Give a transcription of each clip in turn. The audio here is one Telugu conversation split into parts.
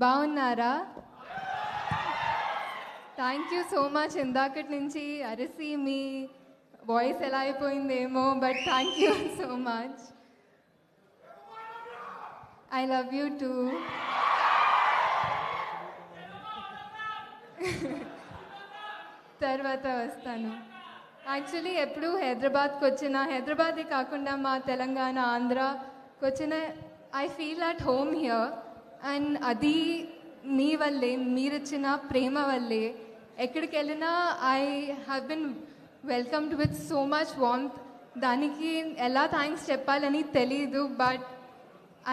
బాగున్నారా? Thank you so much. ఇందాకటి నుంచి అరిసి మీ వాయిస్ ఎలా అయిపోయిందేమో, but thank you so much. I love you too. తర్వాత వస్తాను. యాక్చువల్లీ ఎప్పుడు హైదరాబాద్కి వచ్చిన, హైదరాబాదే కాకుండా మా తెలంగాణ, ఆంధ్రాకి వచ్చిన, I feel at home here. And అది మీ వల్లే, మీరిచ్చిన ప్రేమ వల్లే. ఎక్కడికి వెళ్ళినా I have been welcomed with so much warmth. దానికి ఎలా థ్యాంక్స్ చెప్పాలని తెలీదు, but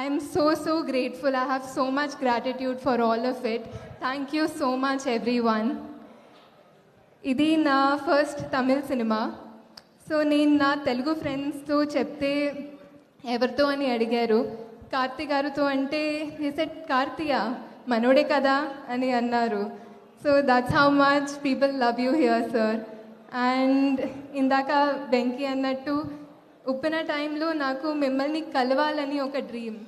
I'm so grateful. I have so much gratitude for all of it. Thank you so much every one. ఇది నా ఫస్ట్ తమిళ్ సినిమా. సో నేను నా తెలుగు ఫ్రెండ్స్తో చెప్తే ఎవరితో అని అడిగారు. కార్తీ గారితో అంటే హి సెడ్ కార్తీయా మనోడే కదా అని అన్నారు. So that's how much people love you here sir. And ఇందాక వెంకీ అన్నట్టు ఉప్పిన టైంలో నాకు మిమ్మల్ని కలవాలని ఒక డ్రీమ్,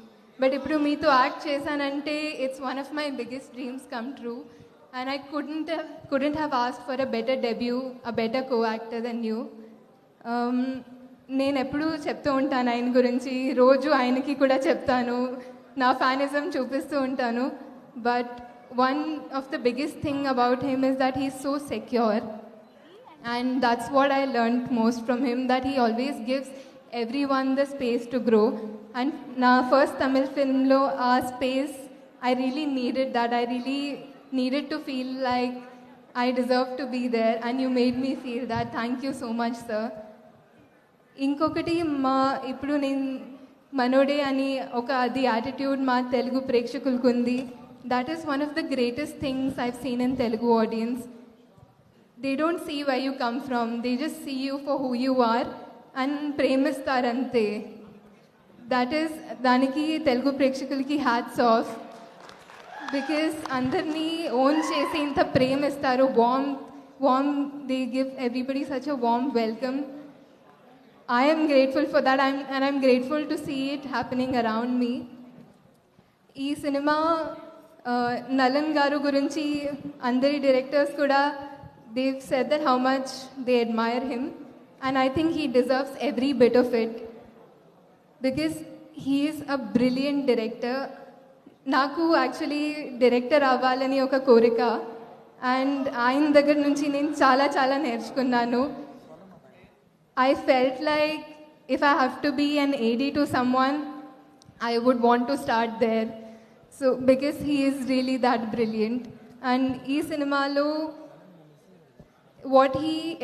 బట్ ఇప్పుడు మీతో యాక్ట్ చేశానంటే it's one of my biggest dreams come true. And I couldn't have asked for a better debut, a better co-actor than you. నేను ఎప్పుడూ చెప్తూ ఉంటాను ఆయన గురించి, రోజు ఆయనకి కూడా చెప్తాను, నా ఫ్యానిజం చూపిస్తూ ఉంటాను. But one of the biggest thing about him is that he is so secure. And that's what I learn most from him, that he always gives every one the space to grow. And నా ఫస్ట్ తమిళ్ ఫిల్మ్లో ఆ space I really needed that. I really needed to feel like I deserve to be there, and you made me feel that. Thank you so much sir. ఇంకొకటి ఇప్పుడు నేను మనోడే అని ఒక అది యాటిట్యూడ్ మా తెలుగు ప్రేక్షకులకు ఉంది. That is one of the greatest things I've seen in Telugu audience. They don't see why you come from, they just see you for who you are and ప్రేమిస్తారంతే. దట్ ఈస్ దానికి తెలుగు ప్రేక్షకులకి హ్యాట్స్ ఆఫ్. బికాస్ అందరినీ ఓన్ చేసి ఇంత ప్రేమిస్తారు, warm they give everybody such a warm welcome. I am grateful for that, and I'm grateful to see it happening around me. ఈ సినిమా నలన్ గారు గురించి అందరి డైరెక్టర్స్ కూడా they've said that how much they admire him, and I think he deserves every bit of it because he is a brilliant director. నాకు యాక్చువల్లీ డైరెక్టర్ అవ్వాలని ఒక కోరిక, అండ్ ఆయన దగ్గర నుంచి నేను చాలా నేర్చుకున్నాను. I felt like if I have to be an AD to someone, I would want to start there. So because he is really that brilliant. And ఈ సినిమాలో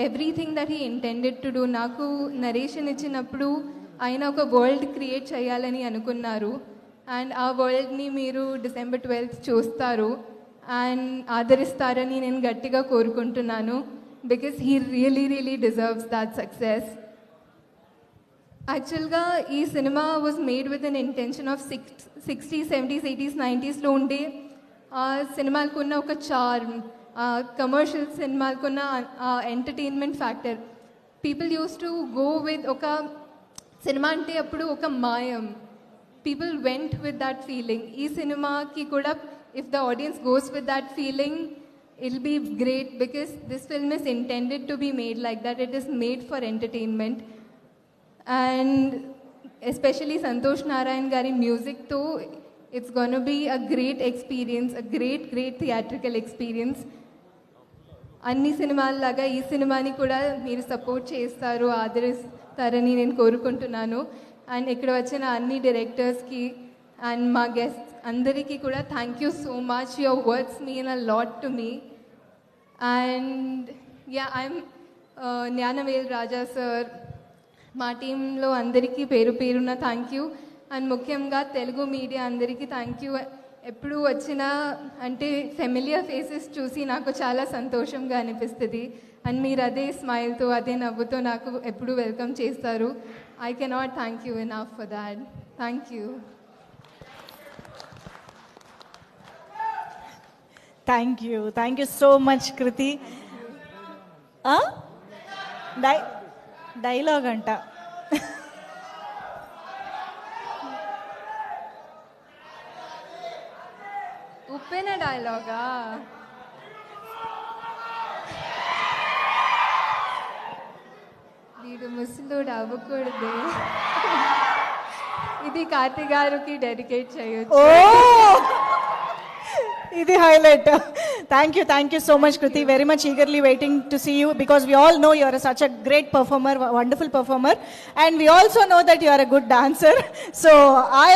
everything that he intended to do, నాకు నరేషన్ ఇచ్చినప్పుడు ఆయన ఒక వరల్డ్ క్రియేట్ చేయాలని అనుకున్నారు. అండ్ ఆ వరల్డ్ని మీరు December 12th చూస్తారు అండ్ ఆదరిస్తారని నేను గట్టిగా కోరుకుంటున్నాను. Because he really deserves that success. యాక్చువల్గా ఈ సినిమా was made with an intention of 60s, 70s, 80s, 90sలో ఉండే ఆ సినిమాలకున్న ఒక చార్మ్, కమర్షియల్ సినిమాలకున్న entertainment factor. People use to go with ఒక సినిమా అంటే అప్పుడు ఒక మాయం. People went with that feeling. Ee cinema ki kuda, if the audience goes with that feeling, it'll be great because this film is intended to be made like that. It is made for entertainment. And especially Santosh Narayan gari music tho, it's going to be a great experience, a great theatrical experience. అన్ని సినిమాల లాగా ఈ సినిమాని కూడా మీరు సపోర్ట్ చేస్తారు, ఆదరిస్తారని నేను కోరుకుంటున్నాను. అండ్ ఇక్కడ వచ్చిన అన్ని డైరెక్టర్స్కి అండ్ మా గెస్ట్స్ అందరికీ కూడా thank you so much. Your words mean a lot to me. And I'm Gnanavel Raja sir, మా టీంలో అందరికీ పేరున థ్యాంక్ యూ. అండ్ ముఖ్యంగా తెలుగు మీడియా అందరికీ థ్యాంక్ యూ. ఎప్పుడు వచ్చినా అంటే ఫెమిలియర్ ఫేసెస్ చూసి నాకు చాలా సంతోషంగా అనిపిస్తుంది. అండ్ మీరు అదే స్మైల్తో, అదే నవ్వుతో నాకు ఎప్పుడు వెల్కమ్ చేస్తారు. I cannot thank you enough for that. Thank you. Thank you so much, Kriti. Dialogue anta. చెప్పిన డైలాగా వీడు ముసలుడు అవ్వకూడదు. ఇది కార్తీ గారికి డెడికేట్ చేయొచ్చు. ఓ ఇది highlight. Thank you so much, Kriti. Very much eagerly waiting to see you because we all know you are such a great performer, wonderful performer, and we also know that you are a good dancer. So I